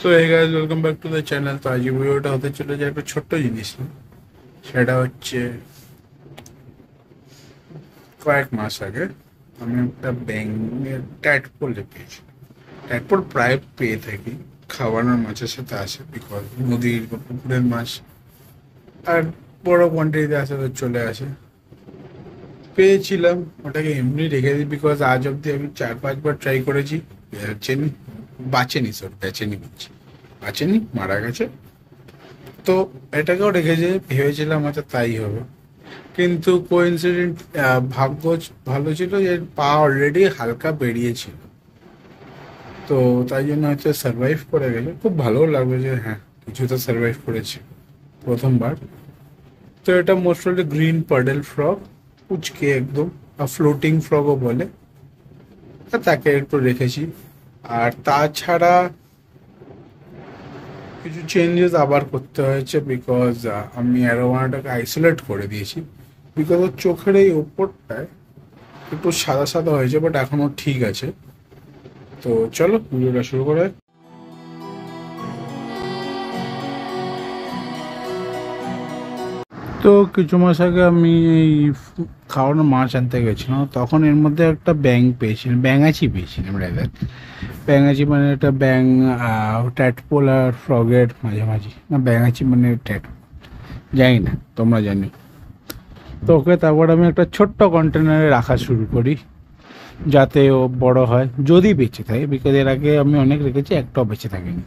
So hey guys, welcome back to the channel. তো আজ ভিডিওটা হতে চলেছে একটা ছোট্ট জিনিস নিয়ে। সেটা হচ্ছে কয়েক মাস আগে আমি একটা ব্যাঙের ট্যাডপোলে পেয়েছি। ট্যাডপোল প্রায় পেয়ে থাকি, খাওয়ানোর মাছের সাথে আসে, বিকজ নদীর বা পুকুরের মাছ আর বড় কোয়ান্টিটিতে আসে তো চলে আসে। পেয়েছিলাম, ওটাকে এমনি রেখে দিই, বিকজ আজ অব্দি আমি 4-5 বার ট্রাই করেছি, বেরোচ্ছেনি, বাঁচেনি, বেঁচেনি, বাঁচেনি, মারা গেছে। তো এটাকেও রেখেছে, ভেবেছিলাম হয়তো তাই হবে, কিন্তু কোইন্সিডেন্ট ভাগ্য ভালো ছিল যে পা অলরেডি হালকা বেরিয়েছিল। তো তাই জন্য হয়তো সার্ভাইভ করে গেছে। খুব ভালো লাগবে যে হ্যাঁ, কিছু তো সার্ভাইভ করেছে প্রথমবার। তো এটা মোস্টলি গ্রিন পার্ডেল ফ্রগ, কুচকে একদম, ফ্লোটিং ফ্রগও বলে। তাকে একটু রেখেছি। আর তাছাড়া কিছু চেঞ্জেস আবার করতে হয়েছে, বিকজ আমি অ্যারোয়ানাটাকে আইসোলেট করে দিয়েছি, বিকজ ওর চোখের এই ওপরটায় একটু সাদা সাদা হয়েছে, বাট এখনও ঠিক আছে। তো চলো ভিডিওটা শুরু করা যাক। তো কিছু মাস আগে আমি এই খাওয়ানো মাছ আনতে গেছিলাম, তখন এর মধ্যে একটা ব্যাঙাচি পেয়েছিলাম রেদার। ব্যাঙাচি মানে একটা ব্যাং, ট্যাডপোল আর ফ্রগের মাঝামাঝি, না ব্যাঙাচি মানে জানি না, তোমরা জানি। তো ওকে তারপর আমি একটা ছোট্ট কন্টেনারে রাখা শুরু করি, যাতে ও বড় হয়, যদি বেঁচে থাকে, বিকজ এর আগে আমি অনেক রেখেছি, একটাও বেঁচে থাকেনি।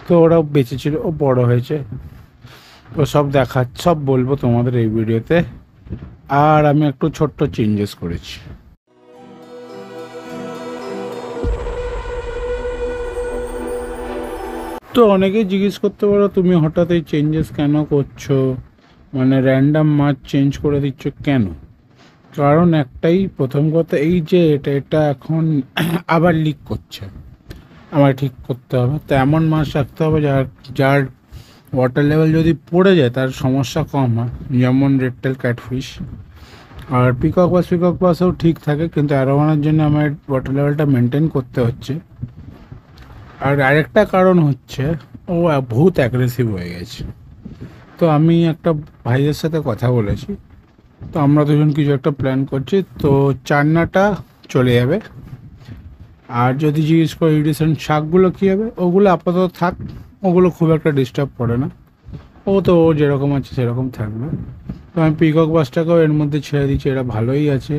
তো ওরাও বেঁচে ছিল, ও বড় হয়েছে। তো সব বলবো তোমাদের এই ভিডিওতে। আর আমি একটু ছোট্ট চেঞ্জেস করেছি। তো অনেকেই জিজ্ঞেস করতে পারো, তুমি হঠাৎ এই চেঞ্জেস কেন করছো, মানে র্যান্ডাম মাছ চেঞ্জ করে দিচ্ছ কেন? কারণ একটাই, প্রথম কথা এই যে এটা এখন আবার লিক করছে, আমার ঠিক করতে হবে। তো এমন মাছ রাখতে হবে যার ওয়াটার লেভেল যদি পড়ে যায় তার সমস্যা কম হয়, যেমন রেডটেল ক্যাটফিশ। আর পিকক বাসও ঠিক থাকে, কিন্তু অ্যারোয়ানার জন্য আমার ওয়াটার লেভেলটা মেনটেন করতে হচ্ছে। আর আরেকটা কারণ হচ্ছে ও বহুত অ্যাগ্রেসিভ হয়ে গেছে। তো আমি একটা ভাইয়ের সাথে কথা বলেছি, তো আমরা দুজন কিছু একটা প্ল্যান করছি। তো চান্নাটা চলে যাবে। আর যদি জিজ্ঞেস করি রিসেন্ট শাকগুলো কী হবে, ওগুলো আপাতত থাক, ওগুলো খুব একটা ডিস্টার্ব করে না। ও তো ও যেরকম আছে সেরকম থাকবে। তো আমি পিকক বাসটাকেও এর মধ্যে ছেড়ে দিচ্ছি, এটা ভালোই আছে,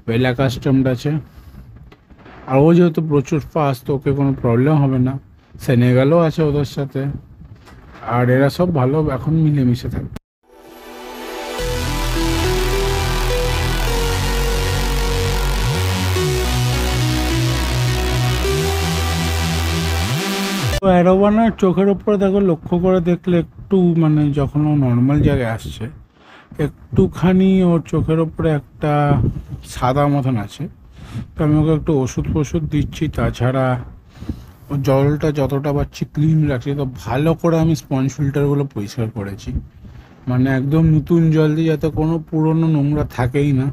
ওয়েল অ্যাকাস্টমড আছে। আর ও যেহেতু প্রচুর ফাস্ট, তো ওকে কোনো প্রবলেম হবে না। সেনেগালও আছে ওদের সাথে, আর এরা সব ভালো এখন মিলেমিশে থাকে। তো অ্যারোবানার চোখের ওপরে দেখো, লক্ষ্য করে দেখলে একটু, মানে যখন ও নর্মাল জায়গায় আসছে, একটুখানি ওর চোখের ওপরে একটা সাদা মতন আছে। তো আমি ওকে একটু ওষুধ দিচ্ছি। তাছাড়া ও জলটা যতটা পাচ্ছি ক্লিন রাখছি। তো ভালো করে আমি স্পঞ্জ ফিল্টারগুলো পরিষ্কার করেছি, মানে একদম নতুন জল দিয়ে, যাতে কোনো পুরনো নোংরা থাকেই না।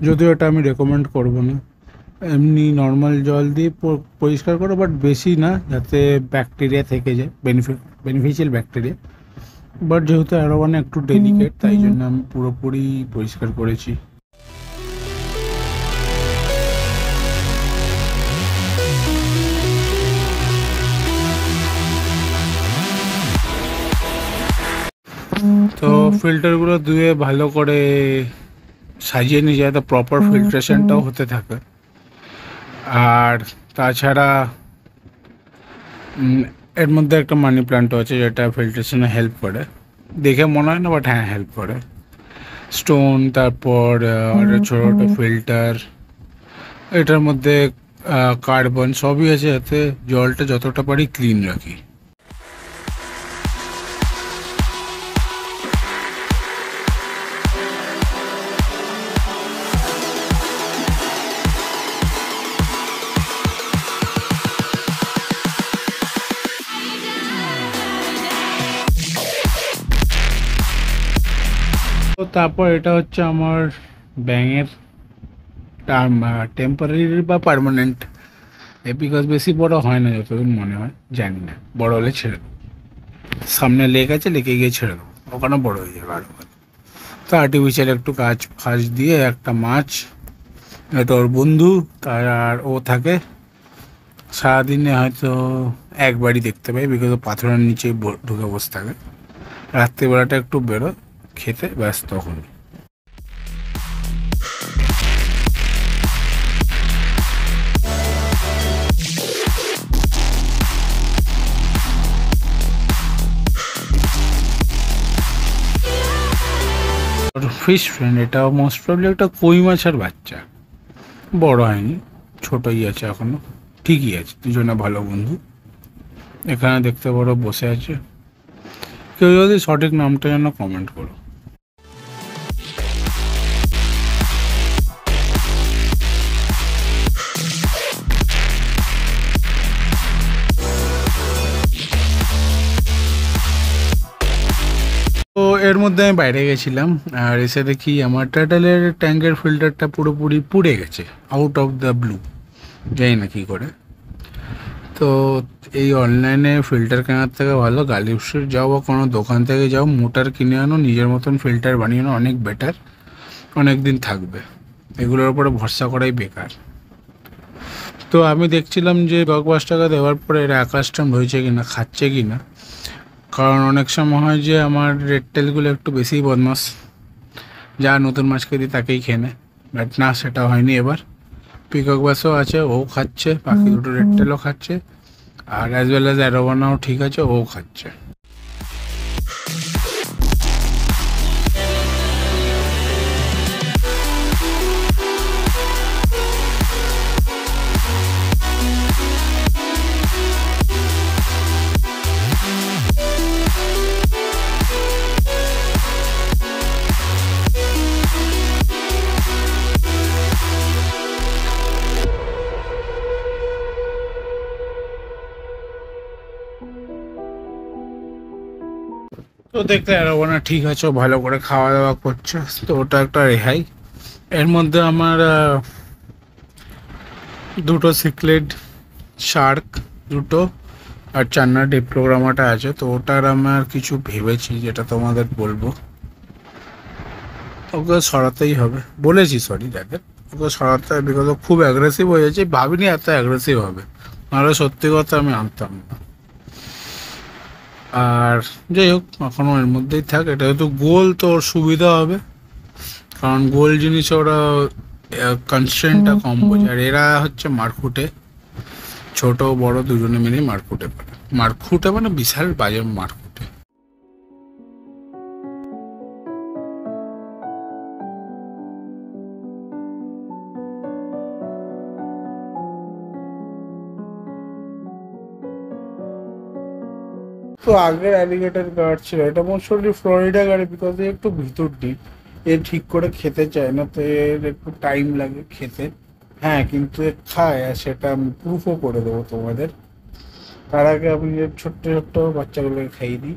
যদিও এটা আমি রেকমেন্ড করবো না, এমনি নর্মাল জল দিয়ে পরিষ্কার করো, বাট বেশি না, যাতে ব্যাকটেরিয়া থেকে যায়, বেনিফিশিয়াল ব্যাকটেরিয়া। বাট যেহেতু অ্যারোবানা একটু ডেলিকেট, তাই জন্য আমি পুরোপুরি পরিষ্কার করেছি। তো ফিল্টারগুলো ধুয়ে ভালো করে সাজিয়ে নিয়ে যায়, তো প্রপার ফিল্ট্রেশনটাও হতে থাকে। আর তাছাড়া এর মধ্যে একটা মানি প্ল্যান্টও আছে, যেটা ফিল্ট্রেশনে হেল্প করে। দেখে মনে হয় না, বাট হ্যাঁ, হেল্প করে। স্টোন, তারপর ছোটো ছোটো ফিল্টার, এটার মধ্যে কার্বন সবই আছে, যাতে জলটা যতটা পারি ক্লিন রাখি। তো তারপর এটা হচ্ছে আমার ব্যাঙের টেম্পোরারি বা পার্মানেন্ট বিকজ বেশি বড় হয় না যতদিন মনে হয়, জানি না, বড় হলে ছেড়ে দেবো। সামনে লেক আছে, লেকে গিয়ে ছেড়ে দেবো, ওখানে বড় হয়ে যাবে আরো ভালো। তো আর্টিফিশিয়াল একটু কাজ ফাঁস দিয়ে একটা মাছ, এটা ওর বন্ধু, তার আর ও থাকে সারাদিনে হয়তো একবারই দেখতে পাই, বিকজ পাথরের নিচে ঢুকে বসে থাকে। রাত্রিবেলাটা একটু বেরোয় খেতে, ব্যাস তখন। ফিশ ফ্রেন্ড, এটা মোস্ট প্রবলি একটা কই মাছের বাচ্চা, বড় হয়নি, ছোটই আছে এখনো, ঠিকই আছে, দুজনে ভালো বন্ধু। এখানে দেখতে পারো বসে আছে। কেউ যদি সঠিক নামটা যেন কমেন্ট করো। তো এর মধ্যে আমি বাইরে গেছিলাম, আর এসে দেখি আমার টার্টলের ট্যাঙ্কের ফিল্টারটা পুরোপুরি পুড়ে গেছে, আউট অফ দ্য ব্লু, জানি না কী করে। তো এই অনলাইনে ফিল্টার কেনার থেকে ভালো গালিবসের যাও বা কোনো দোকান থেকে যাও, মোটার কিনে আনো, নিজের মতন ফিল্টার বানিয়ে আনো, অনেক বেটার, অনেক দিন থাকবে। এগুলোর উপরে ভরসা করাই বেকার। তো আমি দেখছিলাম যে 10 টাকা দেওয়ার পরে এরা অ্যাকাস্টম হয়েছে কিনা, খাচ্ছে কিনা। কারণ অনেক সময় হয় যে আমার রেড টেলগুলো একটু বেশিই বদমাস, যা নতুন মাছকে দিই তাকেই খেয়ে নেয়, বাট না, সেটা হয়নি এবার। পিকক বাসও আছে, ও খাচ্ছে, বাকি দুটো রেড টেলও খাচ্ছে, আর অ্যাজ ওয়েল অ্যাজ অ্যারোবানাও ঠিক আছে, ও খাচ্ছে। তো দেখতে অ্যারোবানা ঠিক আছে, ও ভালো করে খাওয়া দাওয়া করছে, তো ওটা একটা রেহাই। এর মধ্যে আমার দুটো সিক্লেট শার্ক, দুটো, আর চান্না ডিপ্লোগ্রামাটা আছে, তো ওটার আমার কিছু ভেবেছি যেটা তোমাদের বলবো। ওকে সরাতেই হবে, বলেছি, সরি যাদের, ওকে সরাতে হবে, বিকজ ও খুব অ্যাগ্রেসিভ হয়ে যাচ্ছে, ভাবিনি এত অ্যাগ্রেসিভ হবে, নাহলে সত্যি কথা আমি আনতাম না। আর যাই হোক, এখনও এর মধ্যেই থাক, এটা যেহেতু গোল তো ওর সুবিধা হবে, কারণ গোল জিনিস ওরা কনস্ট্রেন্টটা কম বোঝে, আর এরা হচ্ছে মারকুটে, ছোট বড় দুজনে মিলে মারকুটে পারে, মারকুটে মানে বিশাল বাজে মারকুটে। তো আগের অ্যালিগেটর গার্ড ছিল, এটা মোস্টলি ফ্লোরিডা গাড়ি, বিকজ একটু ভিতর ডিপ, এ ঠিক করে খেতে চায় না, তো এর একটু টাইম লাগে খেতে। হ্যাঁ, কিন্তু এ খায়, আর সেটা আমি প্রুফও করে দেবো তোমাদের। তার আগে আমি যে ছোট্ট ছোট্ট বাচ্চাগুলোকে খাইয়ে দিই।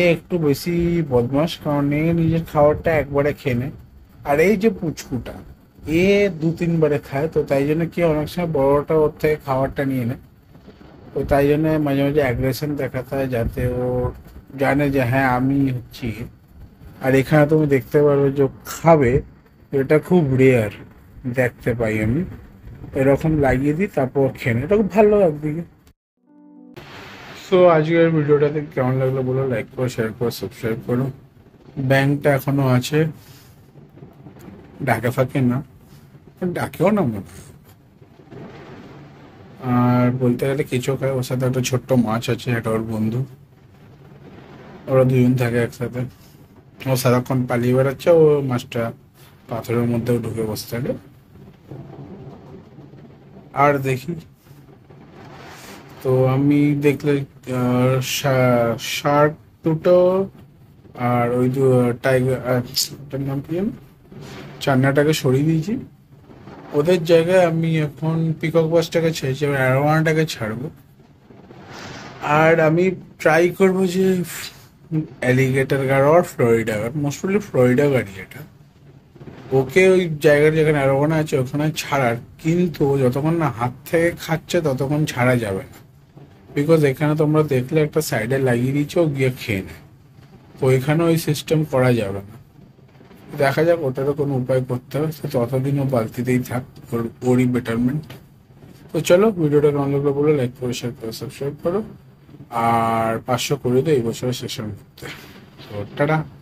এ একটু বেশি বদমাস, কারণ এ নিজের খাবারটা একবারে খেয়ে নেয়, আর এই যে পুচকুটা, এ 2-3 বারে খায়, তো তাই জন্য কি অনেক সময় বড়টা ওর থেকে খাবারটা নিয়ে নেয়। তো তাই জন্য মাঝে মাঝে অ্যাগ্রেশন দেখাতে হয়, যাতে ও জানে যে হ্যাঁ আমি হচ্ছি। আর এখানে তুমি দেখতে পারবে যে ও খাবে, এটা খুব রেয়ার দেখতে পাই আমি, এরকম লাগিয়ে দিই তারপর খেয়ে নেয়, এটা খুব ভালো একদিকে। সো আজকের ভিডিওটাতে কেমন লাগলো বলো, লাইক করো, শেয়ার করো, সাবস্ক্রাইব করো। ব্যাংকটা এখনো আছে, ডাকে ফাঁকে না, ডাকেও না মনে হয়। আর বলতে গেলে কিছু খায়, ওর সাথে একটা ছোট্ট মাছ আছে, এটা ওর বন্ধু, ওরা দুজন থাকে একসাথে। ও সারাক্ষণ পালিয়ে বেড়াচ্ছে, ও মাছটা পাথরের মধ্যেও ঢুকে বসে থাকে। আর দেখি, তো আমি দেখলে শার্ক দুটো, আর ওই টাইগার, ওটার নাম কি জানো, চান্নাটাকে সরিয়ে দিয়েছি। ওদের জায়গায় আমি এখন পিকক বাসটাকে ছেড়েছি, এবার অ্যারোয়ানাটাকে ছাড়বো। আর আমি ট্রাই করবো যে অ্যালিগেটর গাড়ি আর ফ্লোরিডা গাড়ি, মোস্টলি ফ্লোরিডা গাড়ি এটা, ওকে ওই জায়গার যেখানে অ্যারোগানা আছে ওখানে ছাড়ার, কিন্তু ও যতক্ষণ না হাত থেকে খাচ্ছে ততক্ষণ ছাড়া যাবে না। বিকজ এখানে তোমরা দেখলে একটা সাইডে লাগিয়ে দিচ্ছে, ও গিয়ে খেয়ে নেয়। তো এখানে ওই সিস্টেম করা যাবে না। দেখা যাক, ওটারও কোনো উপায় করতে হবে। তো ততদিন ও বালতিতেই থাক, ওরই বেটারমেন্ট। তো চলো, ভিডিওটা কেমন লাগলো বলো, লাইক করো, শেয়ার করো, সাবস্ক্রাইব করো। আর 500 করে দিও এই বছরের শেষের মধ্যে। তো টাটা।